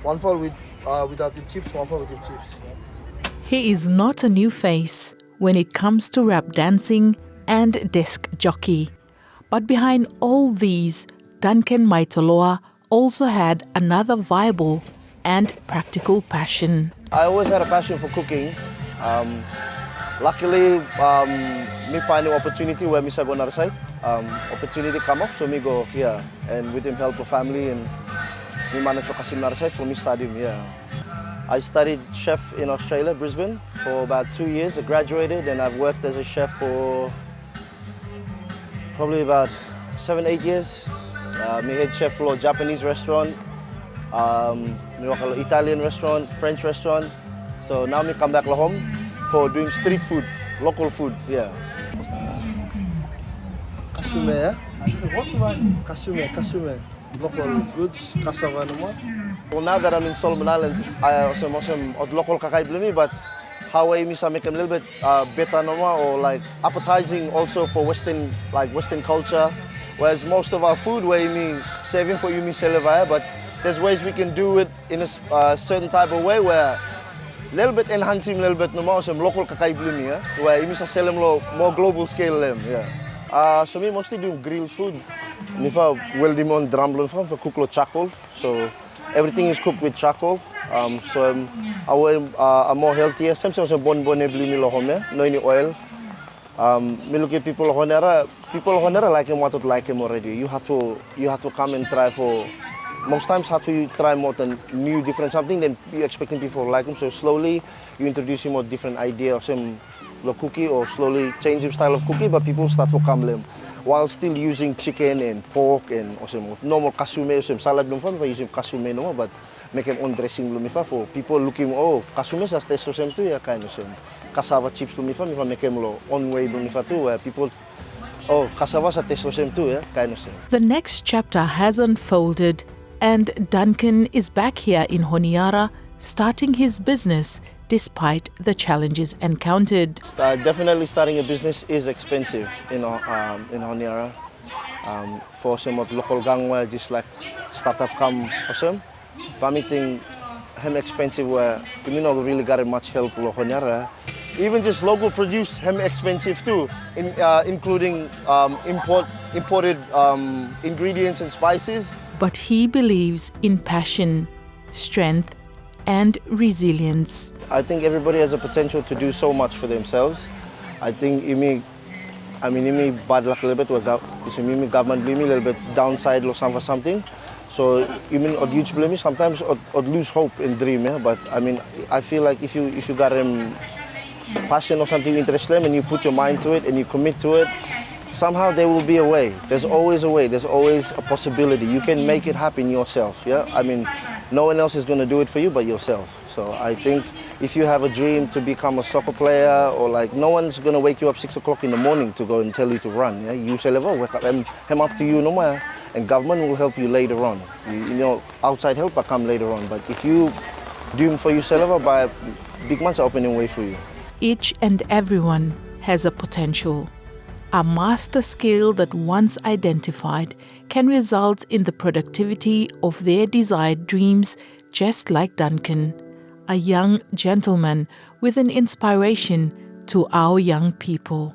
One fall without the chips, one fall with the chips. He is not a new face when it comes to rap dancing and desk jockey. But behind all these, Duncan Maetoloa also had another viable and practical passion. I always had a passion for cooking. Luckily, me finding opportunity where me go another side. Opportunity come up, so me go here and with him help the family and me manage to kasim another side for me studying here. I studied chef in Australia, Brisbane, for about 2 years. I graduated and I've worked as a chef for probably about 7-8 years. Me head chef for a Japanese restaurant, me work at Italian restaurant, French restaurant. So now me come back home for doing street food, local food, yeah. Kasume, yeah? Kasume. Local goods, cassava naman. Well, now that I'm in Solomon Islands, I also local kakaibli, but how I miss make them a little bit better naman, or like appetizing also for Western culture. Whereas most of our food, where you mean saving for you mean selevaya, but there's ways we can do it in a certain type of way where a little bit enhancing a little bit naman some local kakaibli, yeah? Where you miss sell them more global scale them, yeah. So me mostly doing grilled food. Me fa well on drum for cook charcoal. So everything is cooked with charcoal. So I'm more healthier. Sometimes I'm bon ebli lo home, no any oil. Me look at people Honiara like him what like him already. You have to come and try for. Most times have to try more than new different something than you expecting people like him. So slowly you introduce him a different idea of some cookie or slowly change his style of cookie, but people start to come them while still using chicken and pork and some normal kasume, some salad for using kasume no, but make him own dressing for people looking kasume as taste some too, yeah, kind of some cassava chips for make him own way too, where people cassava sa taste some too, yeah, kind of some. The next chapter has unfolded and Duncan is back here in Honiara starting his business despite the challenges encountered. Definitely starting a business is expensive in Honiara. For some local gangware, just like startup come or some. Family thing, hem expensive where you not really got much help in Honiara. Even just local produce, hem expensive too, including imported ingredients and spices. But he believes in passion, strength, and resilience. I think everybody has a potential to do so much for themselves. I think it may bad luck a little bit where government blame me a little bit downside or something. So you mean or huge blame me sometimes or lose hope and dream, yeah? But I mean I feel like if you got passion or something interest them and you put your mind to it and you commit to it, somehow there will be a way. There's always a way. There's always a possibility. You can make it happen yourself. Yeah, I mean, no one else is going to do it for you but yourself. So I think if you have a dream to become a soccer player, or like no one's going to wake you up 6 o'clock in the morning to go and tell you to run. Yeah, you say, wake up, I'm up to you no more, and government will help you later on. You know, outside help will come later on. But if you do for yourself, by big months are opening way for you. Each and everyone has a potential. A master skill that once identified can result in the productivity of their desired dreams, just like Duncan, a young gentleman with an inspiration to our young people.